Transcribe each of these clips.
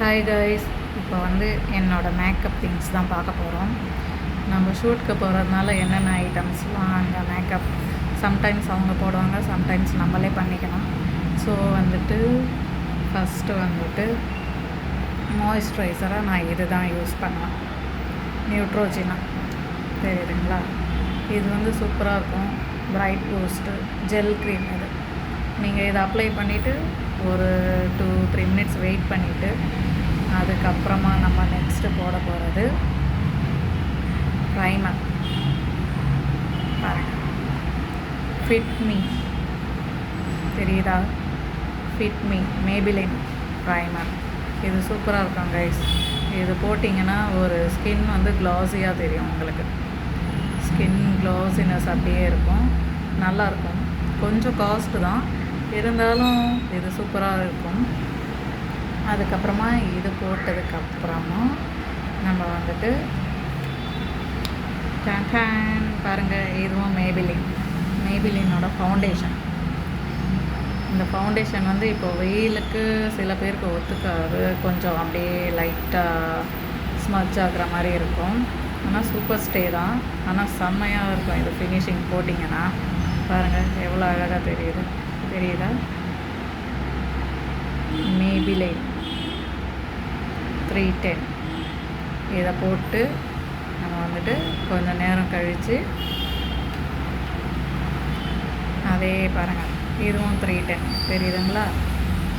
Hi guys, இப்போ என்னோடய makeup things தான் பார்க்க போகிறோம். நம்ம ஷூட்க்கு போகிறதுனால என்னென்ன ஐட்டம்ஸ்லாம் அங்கே மேக்கப் சம்டைம்ஸ் அவங்க போடுவாங்க, சம்டைம்ஸ் நம்மளே பண்ணிக்கணும். ஸோ ஃபஸ்ட்டு மாய்ஸ்சரைசராக நான் இது தான் யூஸ் பண்ணுவேன். நியூட்ரோஜினா தெரியுதுங்களா? இது சூப்பராக இருக்கும். பிரைட் பூஸ்ட்டு ஜெல் க்ரீம் இது. நீங்கள் இதை அப்ளை பண்ணிவிட்டு ஒரு 2-3 மினிட்ஸ் வெயிட் பண்ணிவிட்டு அதுக்கப்புறமா நம்ம நெக்ஸ்ட்டு போட போகிறது ப்ரைமர். பாருங்கள், ஃபிட் மீ தெரியுதா? Fit me மேபிலின் primer. இது சூப்பராக இருக்கும் கைஸ். இது போட்டிங்கன்னா ஒரு ஸ்கின் க்ளாஸியாக தெரியும். உங்களுக்கு ஸ்கின் க்ளாஸினஸ் அப்படியே இருக்கும், நல்லாயிருக்கும். கொஞ்சம் காஸ்ட்டு தான், இருந்தாலும் இது சூப்பராக இருக்கும். அதுக்கப்புறமா இது போட்டதுக்கப்புறமா நம்ம பாருங்கள், இதுவும் மேபிலினோட ஃபவுண்டேஷன். இந்த ஃபவுண்டேஷன் இப்போ வெயிலுக்கு சில பேருக்கு ஒத்துக்காது, கொஞ்சம் அப்படியே லைட்டாக ஸ்மட்ச் ஆகிற மாதிரி இருக்கும். ஆனால் சூப்பர் ஸ்டே தான், ஆனால் செம்மையாக இருக்கும். இது ஃபினிஷிங் போட்டிங்கன்னா பாருங்கள் எவ்வளோ அழகாக தெரியுதா? மேபிலின் 310 இதை போட்டு நம்ம கொஞ்சம் நேரம் கழித்து அதே பாருங்கள், இதுவும் 310 தெரியுதுங்களா?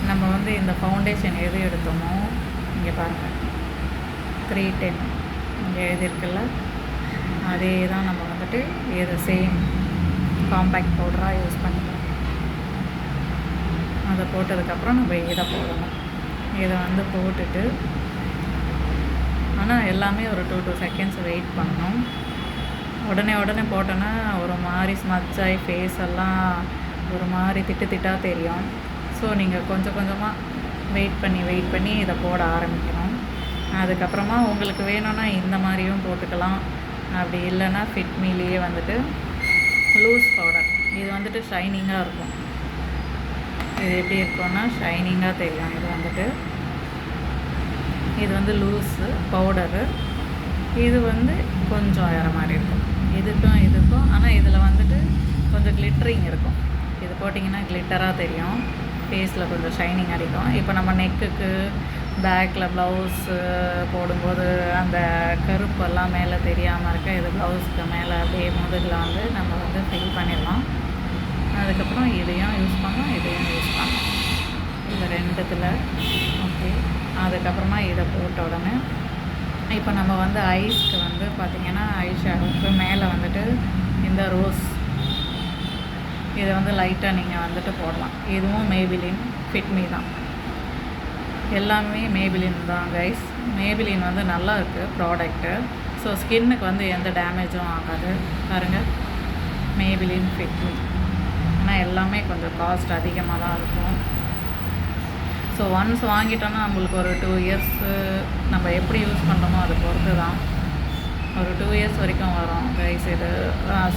நம்ம இந்த ஃபவுண்டேஷன் எது எடுத்தோமோ இங்கே பாருங்கள் 310 இங்கே எழுதியிருக்குல்ல, அதே தான் நம்ம இது சேம் காம்பேக்ட் பவுடராக யூஸ் பண்ணிக்கலாம். அதை போட்டதுக்கப்புறம் நம்ம இதை போடணும். இதை போட்டுட்டு ஆனால் எல்லாமே ஒரு 2 செகண்ட்ஸ் வெயிட் பண்ணணும். உடனே போட்டோன்னா ஒரு மாதிரி ஸ்மட்ச் ஆகி ஃபேஸ் எல்லாம் ஒரு மாதிரி திட்டாக தெரியும். ஸோ நீங்கள் கொஞ்சம் கொஞ்சமாக வெயிட் பண்ணி இதை போட ஆரம்பிக்கணும். அதுக்கப்புறமா உங்களுக்கு வேணும்னா இந்த மாதிரியும் போட்டுக்கலாம், அப்படி இல்லைன்னா ஃபிட் மீலேயே லூஸ் பவுடர். இது ஷைனிங்காக இருக்கும். இது எப்படி இருக்கும்னா ஷைனிங்காக தெரியும். இது லூஸு பவுடரு. இது கொஞ்சம் வேறு மாதிரி இருக்கும் இதுக்கும். ஆனால் இதில் கொஞ்சம் கிளிட்டரிங் இருக்கும். இது போட்டிங்கன்னா கிளிட்டராக தெரியும், ஃபேஸில் கொஞ்சம் ஷைனிங் அடிக்கும். இப்போ நம்ம நெக்குக்கு பேக்கில் ப்ளவுஸு போடும்போது அந்த கருப்பெல்லாம் மேலே தெரியாமல் இருக்க இது ப்ளவுஸுக்கு மேலே அப்படியே முதுகில் நம்ம ஃபில் பண்ணிடலாம். அதுக்கப்புறம் இதையும் யூஸ் பண்ணலாம், இதையும் யூஸ் பண்ணலாம், இது ரெண்டுத்தில். ஓகே, அதுக்கப்புறமா இதை போட்ட உடனே இப்போ நம்ம ஐஸ்க்கு பார்த்திங்கன்னா ஐ ஷேடோவுக்கு மேலே இந்த ரோஸ் இதை லைட்டாக நீங்கள் போடலாம். இதுவும் மேபிலின் ஃபிட் மீ தான், எல்லாமே மேபிலின் தான் கைஸ். மேபிலின் நல்லா இருக்குது ப்ராடக்ட்டு. ஸோ ஸ்கின்னுக்கு எந்த டேமேஜும் ஆகாது. பாருங்கள், மேபிலின் ஃபிட் மீ. ஆனால் எல்லாமே கொஞ்சம் காஸ்ட் அதிகமாக தான் இருக்கும். ஸோ ஒன்ஸ் வாங்கிட்டோன்னா நம்மளுக்கு ஒரு 2 இயர்ஸு நம்ம எப்படி யூஸ் பண்ணுறோமோ அதை பொறுத்து தான். ஒரு 2 இயர்ஸ் வரைக்கும் வரும் கைஸ். இது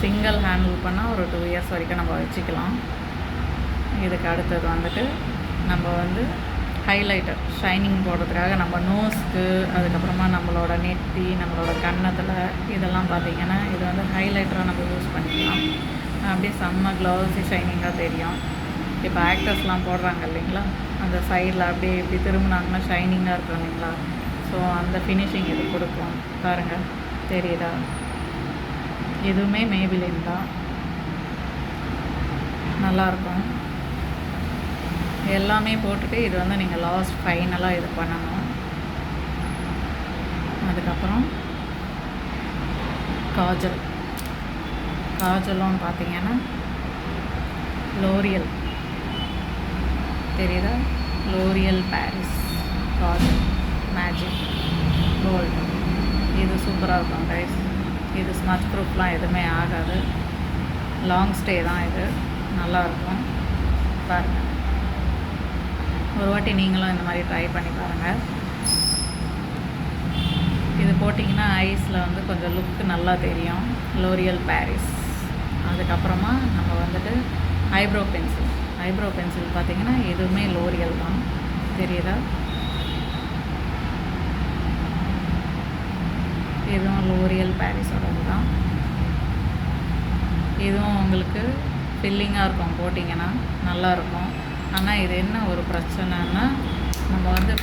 சிங்கிள் ஹேண்டில் பண்ணால் ஒரு 2 இயர்ஸ் வரைக்கும் நம்ம வச்சுக்கலாம். இதுக்கு அடுத்தது நம்ம ஹைலைட்டர் ஷைனிங் போடுறதுக்காக நம்ம நோஸ்க்கு, அதுக்கப்புறமா நம்மளோட நெத்தி, நம்மளோட கன்னத்தில் இதெல்லாம் பார்த்திங்கன்னா இது ஹைலைட்டராக நம்ம யூஸ் பண்ணிக்கலாம். அப்படியே செம்ம க்ளவுஸி ஷைனிங்காக தெரியும். இப்போ ஆக்டர்ஸ்லாம் போடுறாங்க இல்லைங்களா, அந்த சைடில் அப்படியே இப்படி திரும்பினாங்கன்னா ஷைனிங்காக இருக்கும் இல்லைங்களா? ஸோ அந்த ஃபினிஷிங் இது கொடுக்கும். பாருங்கள் தெரியுதா? இதுவுமே மேபிலின் தான், நல்லாயிருக்கும். எல்லாமே போட்டுட்டு இது நீங்கள் லாஸ்ட் ஃபைனலாக இது பண்ணணும். அதுக்கப்புறம் காஜலும் பார்த்திங்கன்னா லோரியல் தெரியுதா? L'Oreal Paris kajal magic gold. இது சூப்பராக இருக்கும் கைஸ். இது ஸ்மட்ச் ப்ரூஃப்லாம் எதுவுமே ஆகாது, லாங் ஸ்டே தான். இது நல்லாயிருக்கும். பாருங்கள், ஒரு வாட்டி நீங்களும் இந்த மாதிரி ட்ரை பண்ணி பாருங்கள். இது போட்டிங்கன்னா ஐஸில் கொஞ்சம் லுக்கு நல்லா தெரியும். L'Oréal Paris. அதுக்கப்புறமா நம்ம ஐப்ரோ பென்சில் பார்த்திங்கன்னா இதுவுமே லோரியல் தான், தெரியுதா? இதுவும் லோரியல் பாரிஸோடது தான். இதுவும் உங்களுக்கு ஃபில்லிங்காக இருக்கும், போட்டிங்கன்னா நல்லாயிருக்கும். ஆனால் இது என்ன ஒரு பிரச்சனைன்னா, நம்ம வந்து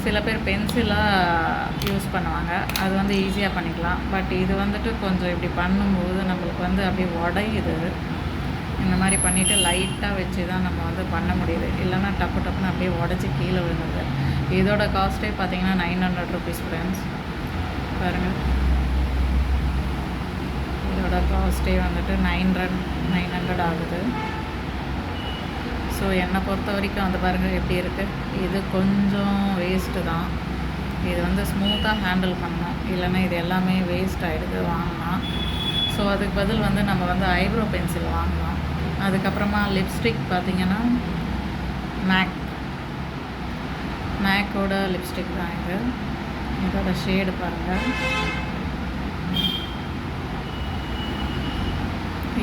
சில பேர் பென்சிலாக யூஸ் பண்ணுவாங்க, அது வந்து ஈஸியாக பண்ணிக்கலாம். பட் இது வந்துட்டு கொஞ்சம் இப்படி பண்ணும்போது நம்மளுக்கு வந்து அப்படியே உடையுது. இந்த மாதிரி பண்ணிவிட்டு லைட்டாக வச்சு தான் நம்ம வந்து பண்ண முடியுது, இல்லைன்னா டப்பு டப்புன்னு அப்படியே உடச்சி கீழே விழுந்தது. இதோட காஸ்ட்டே பார்த்தீங்கன்னா 900 ருபீஸ் ஃப்ரெண்ட்ஸ். பாருங்கள், இதோட காஸ்ட்டே வந்துட்டு 900 ஆகுது. ஸோ என்னை பொறுத்த வரைக்கும் வந்து பாருங்கள் எப்படி இருக்குது. இது கொஞ்சம் வேஸ்ட்டு தான். இது வந்து ஸ்மூத்தாக ஹேண்டில் பண்ணணும், இல்லைன்னா இது எல்லாமே வேஸ்ட் ஆகிடுது வாங்கினா. ஸோ அதுக்கு பதில் வந்து நம்ம வந்து ஐப்ரோ பென்சில் வாங்கலாம். அதுக்கப்புறமா லிப்ஸ்டிக் பார்த்திங்கன்னா மேக்கோட லிப்ஸ்டிக் தான் இது. இதோட ஷேடு பாருங்கள்.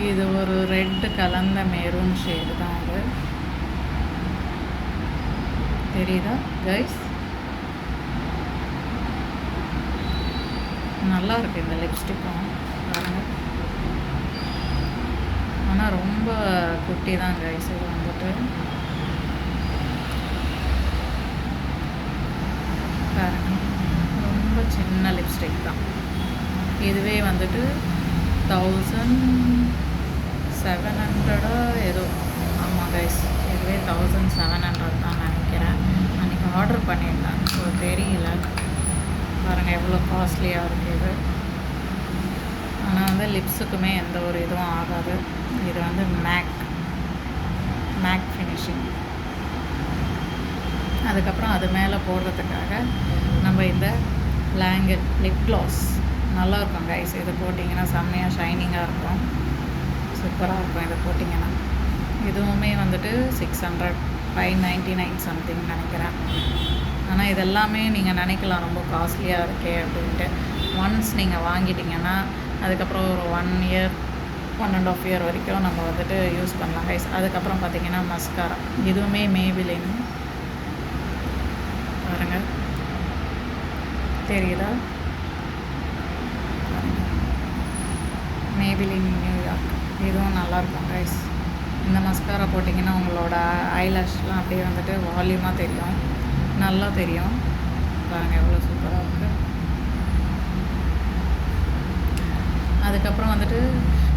இது ஒரு ரெட்டு கலந்த மெரூன் ஷேடு தான் இது. தெரியுதா கைஸ்? நல்லா இருக்குது இந்த லிப்ஸ்டிக்கும் பாருங்கள். ஆனால் ரொம்ப குட்டி தான் கைஸ். இது வந்துட்டு பாருங்கள், ரொம்ப சின்ன லிப்ஸ்டிக் தான். இதுவே வந்துட்டு 1700 ஏதோ. ஆமாம் கைஸ், இதுவே 1700 தான் நினைக்கிறேன். அன்றைக்கி ஆர்டர் பண்ணியிருந்தேன், ஸோ தெரியல. பாருங்கள் எவ்வளோ காஸ்ட்லியாக இருக்குது இது. ஆனால் வந்து லிப்ஸுக்குமே எந்த ஒரு இதுவும் ஆகாது. இது வந்து மேக் ஃபினிஷிங். அதுக்கப்புறம் அது மேலே போடுறதுக்காக நம்ம இந்த லாங்கெட் லிப் க்ளாஸ் நல்லாயிருக்கும் கைஸ். இது போட்டிங்கன்னா செம்மையாக ஷைனிங்காக இருக்கும், சூப்பராக இருக்கும் இது போட்டிங்கன்னா. இதுவுமே வந்துட்டு 600, 599 சம்திங் நினைக்கிறேன். ஆனால் இதெல்லாமே நீங்கள் நினைக்கலாம் ரொம்ப காஸ்ட்லியாக இருக்கே அப்படின்ட்டு. ஒன்ஸ் நீங்கள் வாங்கிட்டிங்கன்னா அதுக்கப்புறம் ஒரு 1 இயர் 1.5 இயர் வரைக்கும் நம்ம வந்துட்டு யூஸ் பண்ணலாம் கைஸ். அதுக்கப்புறம் பார்த்திங்கன்னா மஸ்காரா. இதுவுமே மேபிலின் பாருங்கள், தெரியுதா? மேபிலின் நியூயார்க். இதுவும் நல்லாயிருக்கும் கைஸ். இந்த மஸ்காரா போட்டிங்கன்னா உங்களோட ஐலாஷ்லாம் அப்படியே வந்துட்டு வால்யூமாக தெரியும், நல்லா தெரியும். பாருங்கள் எவ்வளோ சூப்பராக இருக்குது. அதுக்கப்புறம் வந்துட்டு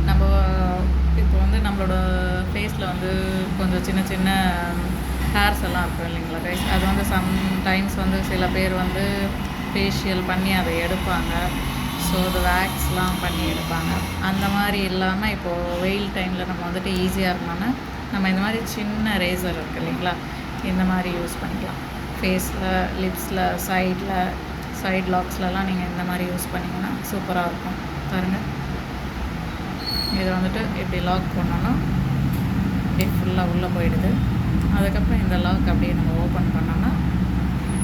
நம்ம இப்போ வந்து நம்மளோட ஃபேஸில் வந்து கொஞ்சம் சின்ன சின்ன ஹேர்ஸ் எல்லாம் இருக்கும் இல்லைங்களா கைஸ். அது வந்து சம்டைம்ஸ் வந்து சில பேர் வந்து ஃபேஷியல் பண்ணி அதை எடுப்பாங்க. ஸோ அது வேக்ஸ்லாம் பண்ணி எடுப்பாங்க. அந்த மாதிரி இல்லாமல் இப்போது வெயில் டைமில் நம்ம வந்துட்டு ஈஸியாக இருக்கணும்னா நம்ம இந்த மாதிரி சின்ன ரேசர் இருக்குது இல்லைங்களா, இந்த மாதிரி யூஸ் பண்ணிக்கலாம். ஃபேஸில், லிப்ஸில், சைட் லாக்ஸ்லலாம் நீங்கள் இந்த மாதிரி யூஸ் பண்ணிங்கன்னா சூப்பராக இருக்கும். பாருங்கள், இதை வந்துட்டு இப்படி லாக் பண்ணோன்னா அப்படியே ஃபுல்லாக உள்ளே போயிடுது. அதுக்கப்புறம் இந்த லாக் அப்படியே நம்ம ஓப்பன் பண்ணோன்னா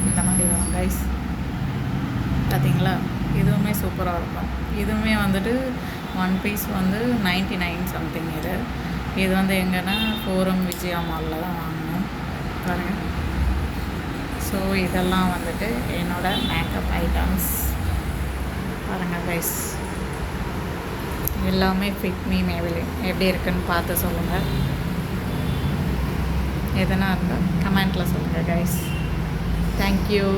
இந்த மாதிரி வரும் கைஸ். பார்த்தீங்களா? இதுவுமே சூப்பராக இருக்கும். இதுவுமே வந்துட்டு 1 பீஸ் வந்து 99 சம்திங். இது வந்து எங்கன்னா ஃபோரம் விஜயா மாலில் தான் வாங்கினோம். பாருங்கள். ஸோ இதெல்லாம் வந்துட்டு என்னோடய மேக்கப் ஐட்டம்ஸ். பாருங்கள் கைஸ், எல்லாமே ஃபிட்மி மேபிலின். எப்படி இருக்குன்னு பார்த்து சொல்லுங்கள். எதனா இருந்தால் கமெண்ட்டில் சொல்லுங்கள் கைஸ். தேங்க்யூ.